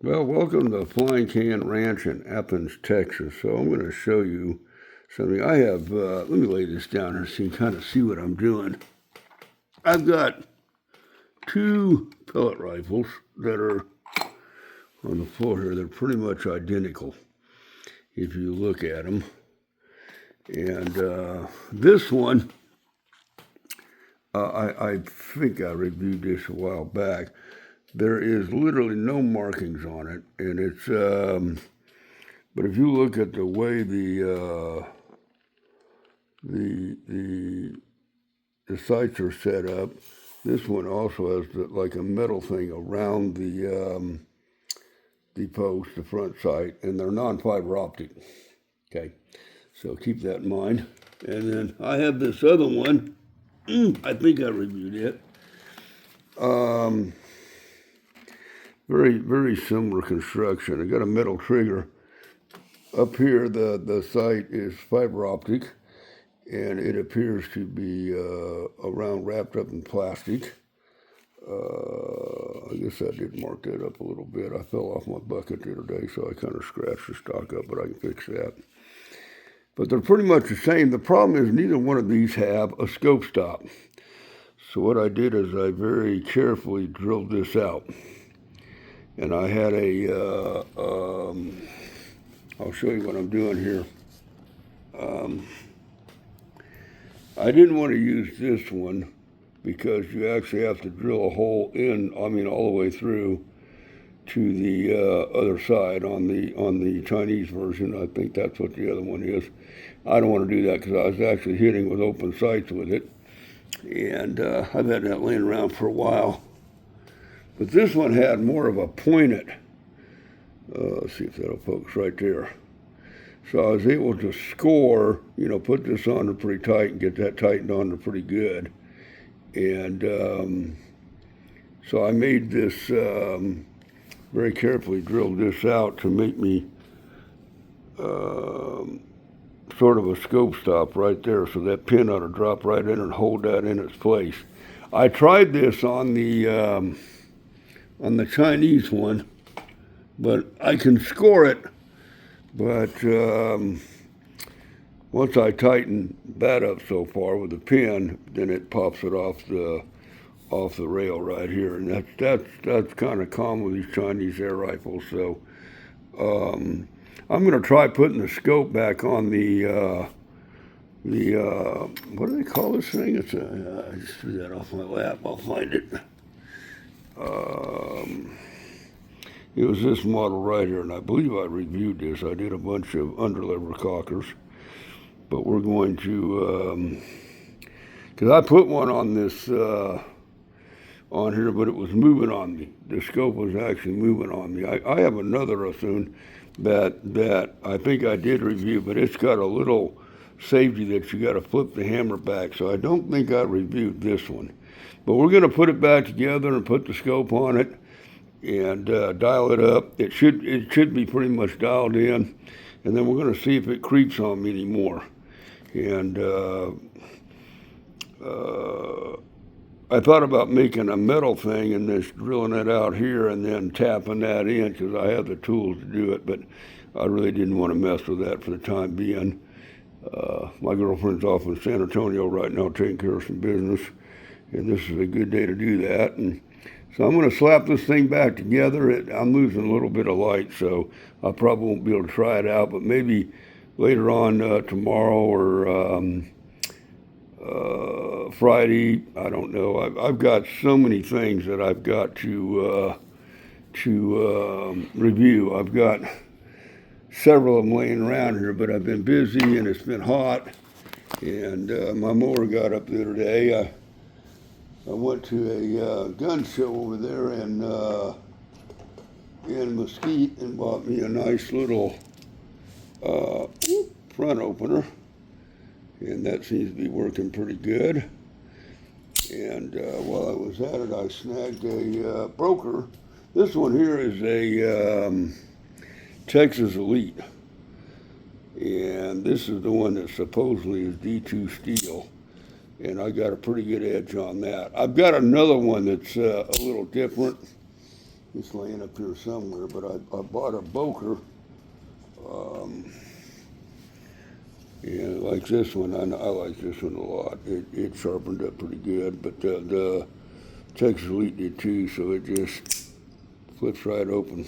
Well, welcome to Flying Can Ranch in Athens, Texas. So I'm going to show you something. I have, let me lay this down here so you can kind of see what I'm doing. I've got two pellet rifles that are on the floor here. They're pretty much identical if you look at them. And this one, I think I reviewed this a while back. There is literally no markings on it, and it's but if you look at the way the sights are set up, this one also has like a metal thing around the post, the front sight, and they're non-fiber optic. Okay, so keep that in mind. And then I have this other one. I think I reviewed it. Very, very similar construction. I got a metal trigger. Up here, the sight is fiber optic, and it appears to be around wrapped up in plastic. I guess I did mark that up a little bit. I fell off my bucket the other day, so I kind of scratched the stock up, but I can fix that. But they're pretty much the same. The problem is neither one of these have a scope stop. So what I did is I very carefully drilled this out. And I had I'll show you what I'm doing here. I didn't want to use this one because you actually have to drill a hole in, all the way through to the other side on the Chinese version. I think that's what the other one is. I don't want to do that because I was actually hitting with open sights with it. And I've had that laying around for a while. But this one had more of a pointed, let's see if that'll focus right there. So I was able to score, put this on there pretty tight and get that tightened on there pretty good. And so I made this, very carefully drilled this out to make me sort of a scope stop right there. So that pin ought to drop right in and hold that in its place. I tried this on the Chinese one, but I can score it. But once I tighten that up so far with the pin, then it pops it off the rail right here, and that's kind of common with these Chinese air rifles. So I'm going to try putting the scope back on the what do they call this thing? It's I just threw that off my lap. I'll find it. It was this model right here, and I believe I reviewed this. I did a bunch of underlever cockers, but we're going to, because I put one on this, on here, but it was moving on me. The scope was actually moving on me. I have another Isaazon that I think I did review, but it's got a little safety that you got to flip the hammer back, so I don't think I reviewed this one. But we're going to put it back together and put the scope on it and dial it up. It should be pretty much dialed in, and then we're going to see if it creeps on me anymore. And I thought about making a metal thing and just drilling it out here and then tapping that in because I have the tools to do it, but I really didn't want to mess with that for the time being. My girlfriend's off in San Antonio right now taking care of some business, and this is a good day to do that. And so I'm going to slap this thing back together. I'm losing a little bit of light, so I probably won't be able to try it out, but maybe later on tomorrow or Friday, I don't know. I've got so many things that I've got to review. I've got several of them laying around here, but I've been busy and it's been hot, and my mower got up the other day. I went to a gun show over there in Mesquite and bought me a nice little front opener, and that seems to be working pretty good. And while I was at it, I snagged a broker. This one here is a Texas Elite, and this is the one that supposedly is D2 steel. And I got a pretty good edge on that. I've got another one that's a little different. It's laying up here somewhere, but I bought a Boker. Yeah, like this one. I like this one a lot. It sharpened up pretty good, but the Texas Elite did too, so it just flips right open.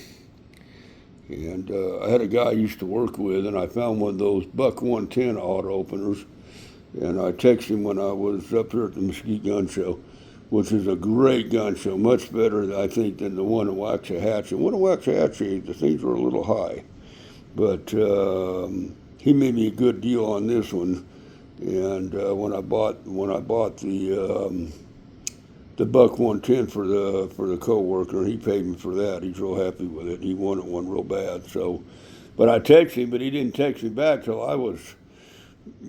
And I had a guy I used to work with, and I found one of those Buck 110 auto openers, and I texted him when I was up here at the Mesquite Gun Show, which is a great gun show, much better, I think, than the one in Waxahachie. One in Waxahachie, the things were a little high, but he made me a good deal on this one. And when I bought the Buck 110 for the coworker, he paid me for that. He's real happy with it. He wanted one real bad. So, but I texted him, but he didn't text me back till I was,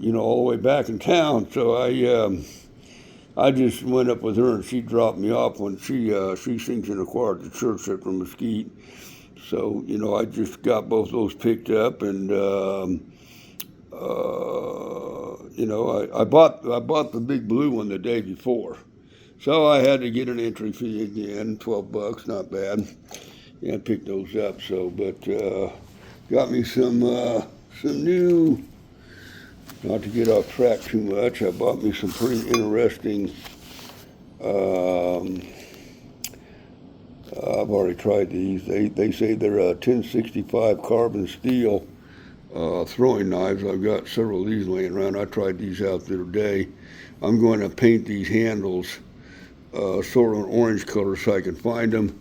all the way back in town. So I just went up with her, and she dropped me off when she sings and acquired the church up from Mesquite. So I just got both those picked up, and I bought the big blue one the day before. So I had to get an entry fee again, $12, not bad. Yeah, I picked those up. So, but got me some new. Not to get off track too much, I bought me some pretty interesting. I've already tried these. They say they're a 1065 carbon steel throwing knives. I've got several of these laying around. I tried these out the other day. I'm going to paint these handles sort of an orange color so I can find them,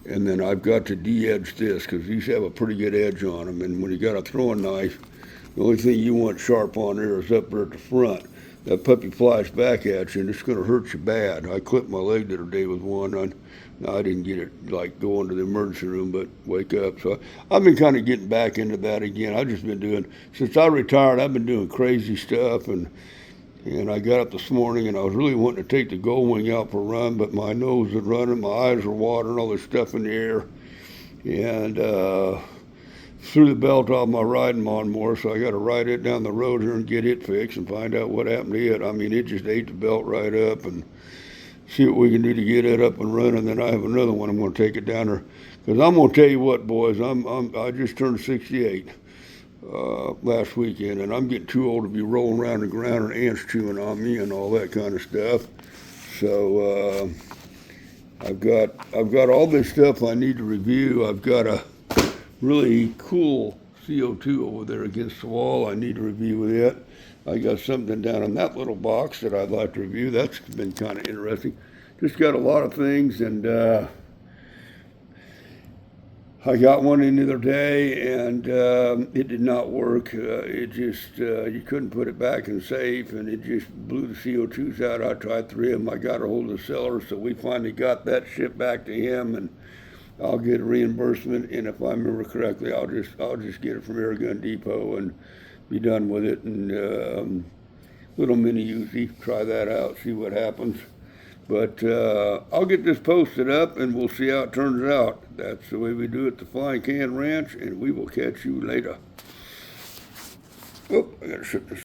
and then I've got to de-edge this because these have a pretty good edge on them, and when you got a throwing knife, the only thing you want sharp on there is up there at the front. That puppy flies back at you and it's going to hurt you bad. I clipped my leg the other day with one. I didn't get it like go into the emergency room, but wake up. So I've been kind of getting back into that again. I've just been doing, since I retired, I've been doing crazy stuff, and I got up this morning and I was really wanting to take the Gold Wing out for a run, but my nose was running, my eyes were watering, all this stuff in the air, and threw the belt off my riding lawnmower, so I got to ride it down the road here and get it fixed and find out what happened to it. I mean, it just ate the belt right up, and see what we can do to get it up and running. Then I have another one. I'm going to take it down there, because I'm going to tell you what, boys, I just turned 68 last weekend, and I'm getting too old to be rolling around the ground and ants chewing on me and all that kind of stuff. So I've got all this stuff I need to review. I've got a really cool CO2 over there against the wall. I need to review with it. I got something down in that little box that I'd like to review. That's been kind of interesting. Just got a lot of things, and I got one in the other day, and it did not work. It just, you couldn't put it back in safe, and it just blew the CO2s out. I tried 3 of them. I got a hold of the seller, so we finally got that shipped back to him, and I'll get a reimbursement, and if I remember correctly, I'll just get it from Air Gun Depot and be done with it. And little mini Uzi, try that out, see what happens. But I'll get this posted up, and we'll see how it turns out. That's the way we do it at the Flying Can Ranch, and we will catch you later. Oh, I gotta shut this.